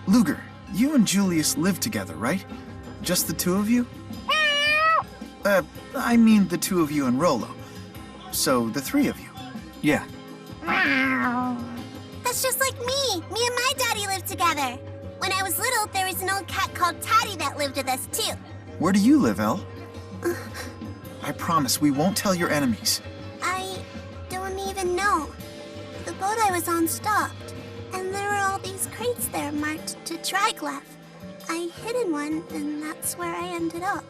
Luger, you and Julius live together, right? Just the two of you? I mean the two of you and Rolo. So, the three of you. Yeah. That's just like me. Me and my daddy lived together. When I was little, there was an old cat called Taddy that lived with us, too. Where do you live, El? I promise we won't tell your enemies. I don't even know. The boat I was on stopped, and there were all these crates there marked to Triglav. I hid in one, and that's where I ended up.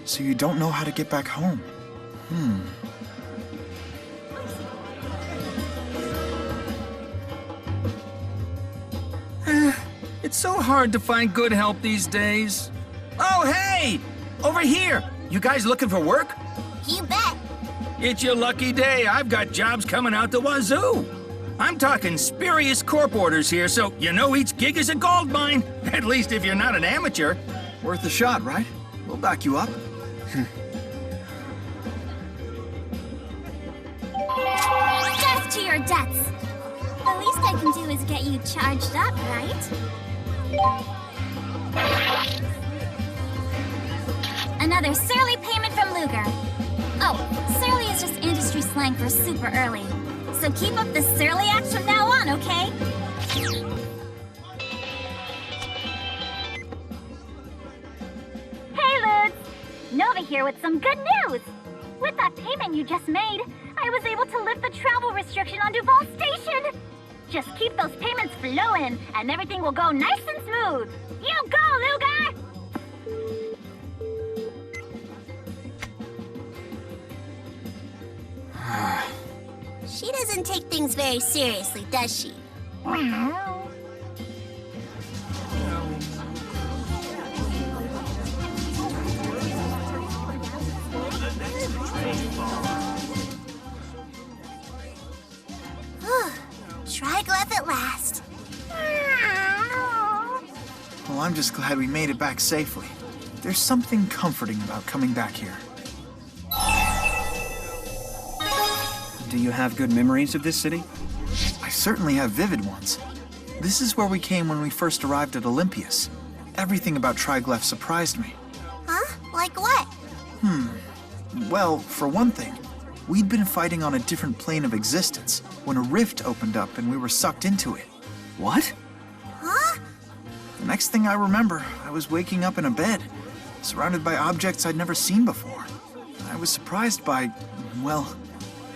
So you don't know how to get back home? It's so hard to find good help these days. Oh, hey! Over here! You guys looking for work? You bet. It's your lucky day. I've got jobs coming out the wazoo. I'm talking spurious corp orders here, so you know each gig is a gold mine. At least if you're not an amateur. Worth a shot, right? We'll back you up. Death to your debts. The least I can do is get you charged up, right? Another surly payment from Luger. Oh, surly is just industry slang for super early. So keep up the surly acts from now on, okay? Hey, Ludes! Nova here with some good news! With that payment you just made, I was able to lift the travel restriction on Duval Station! Just keep those payments flowing, and everything will go nice and smooth! You go, Luger! She doesn't take things very seriously, does she? Triglav at last. Well, I'm just glad we made it back safely. There's something comforting about coming back here. Do you have good memories of this city? I certainly have vivid ones. This is where we came when we first arrived at Olympias. Everything about Triglav surprised me. Huh? Like what? Well, for one thing, we'd been fighting on a different plane of existence when a rift opened up and we were sucked into it. What? Huh? The next thing I remember, I was waking up in a bed, surrounded by objects I'd never seen before. I was surprised by, well,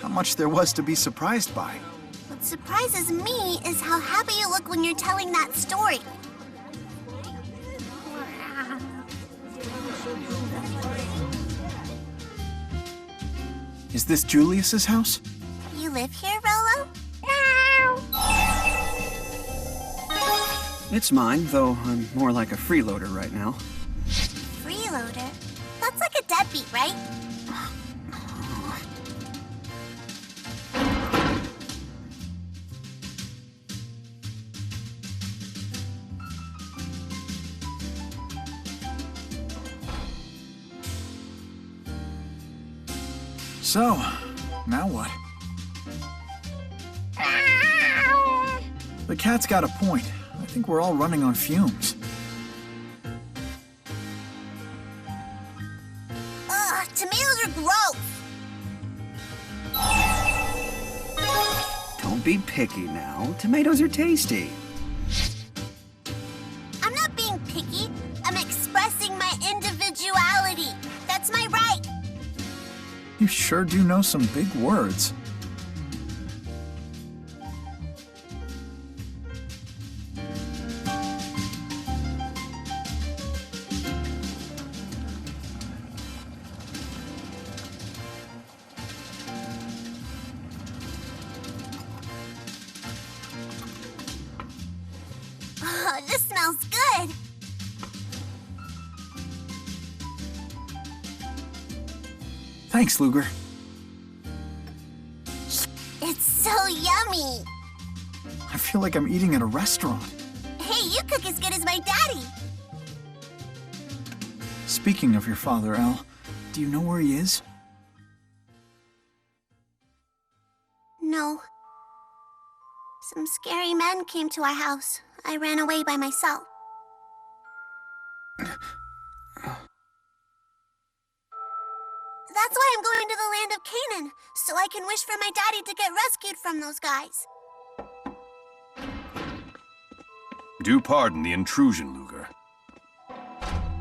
how much there was to be surprised by. What surprises me is how happy you look when you're telling that story. Is this Julius's house? You live here, Rolo? It's mine, though I'm more like a freeloader right now. Freeloader? That's like a deadbeat, right? So, now what? The cat's got a point. I think we're all running on fumes. Ugh, tomatoes are gross. Don't be picky now. Tomatoes are tasty. I'm not being picky. I'm expressing my individuality. That's my right. You sure do know some big words. Oh, this smells good. Thanks, Luger. It's so yummy. I feel like I'm eating at a restaurant. Hey, you cook as good as my daddy. Speaking of your father, Al, do you know where he is? No. Some scary men came to our house. I ran away by myself. can wish for my daddy to get rescued from those guys. Do pardon the intrusion, Luger.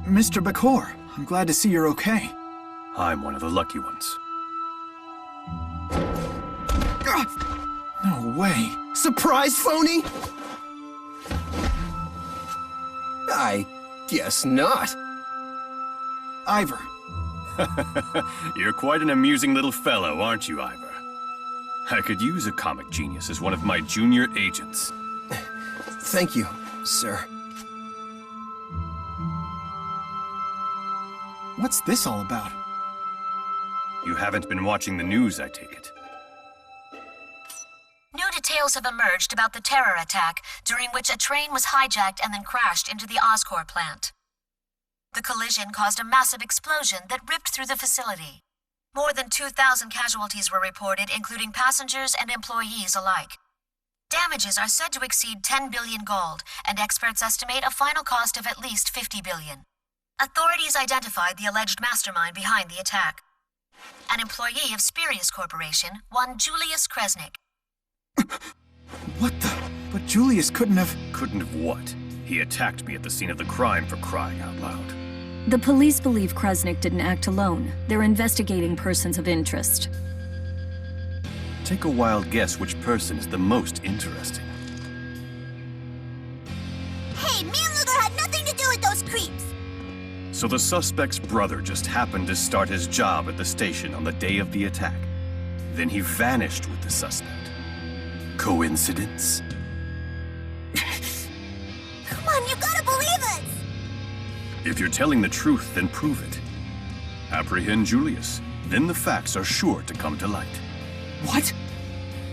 Mr. Bakor, I'm glad to see you're okay. I'm one of the lucky ones. No way. Surprise, phony? I guess not. Ivor. You're quite an amusing little fellow, aren't you, Ivor? I could use a comic genius as one of my junior agents. Thank you, sir. What's this all about? You haven't been watching the news, I take it. New details have emerged about the terror attack, during which a train was hijacked and then crashed into the Oscorp plant. The collision caused a massive explosion that ripped through the facility. More than 2,000 casualties were reported, including passengers and employees alike. Damages are said to exceed 10 billion gold, and experts estimate a final cost of at least 50 billion. Authorities identified the alleged mastermind behind the attack. An employee of Spirius Corporation, one Julius Kresnik. What the? But Julius couldn't have... Couldn't have what? He attacked me at the scene of the crime, for crying out loud. The police believe Kresnik didn't act alone. They're investigating persons of interest. Take a wild guess which person is the most interesting. Hey, me and Luger had nothing to do with those creeps. So the suspect's brother just happened to start his job at the station on the day of the attack. Then he vanished with the suspect. Coincidence? Come on, you gotta believe us! If you're telling the truth, then prove it. Apprehend Julius. Then the facts are sure to come to light. What?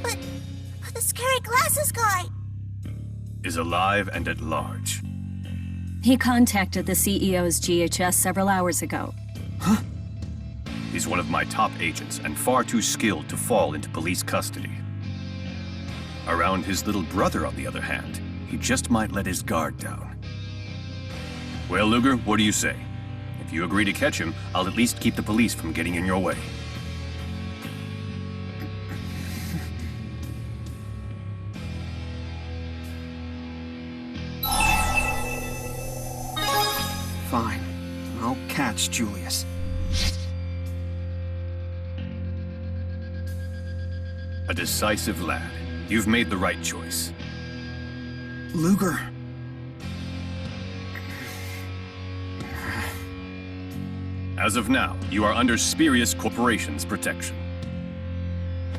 But the scary glasses guy... Is alive and at large. He contacted the CEO's GHS several hours ago. Huh? He's one of my top agents and far too skilled to fall into police custody. Around his little brother, on the other hand, he just might let his guard down. Well, Luger, what do you say? If you agree to catch him, I'll at least keep the police from getting in your way. Fine. I'll catch Julius. A decisive lad. You've made the right choice. Luger. As of now, you are under Spirius Corporation's protection.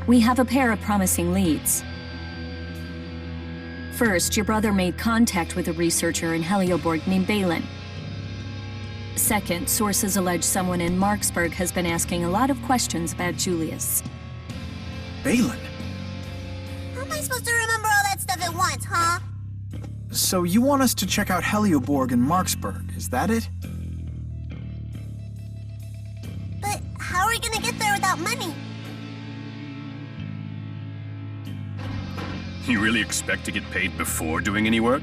We have a pair of promising leads. First, your brother made contact with a researcher in Helioborg named Balin. Second, sources allege someone in Marksburg has been asking a lot of questions about Julius. Balin? How am I supposed to remember all that stuff at once, huh? So you want us to check out Helioborg and Marksburg, is that it? But how are we gonna get there without money? You really expect to get paid before doing any work?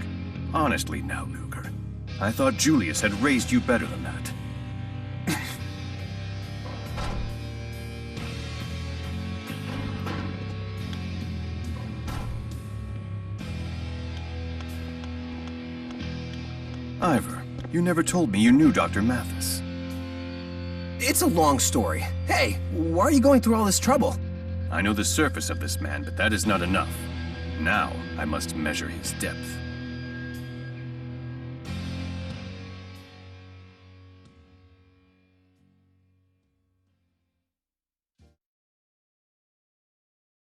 Honestly now, Luger. I thought Julius had raised you better than that. Ivor, you never told me you knew Dr. Mathis. It's a long story. Hey, why are you going through all this trouble? I know the surface of this man, but that is not enough. Now, I must measure his depth.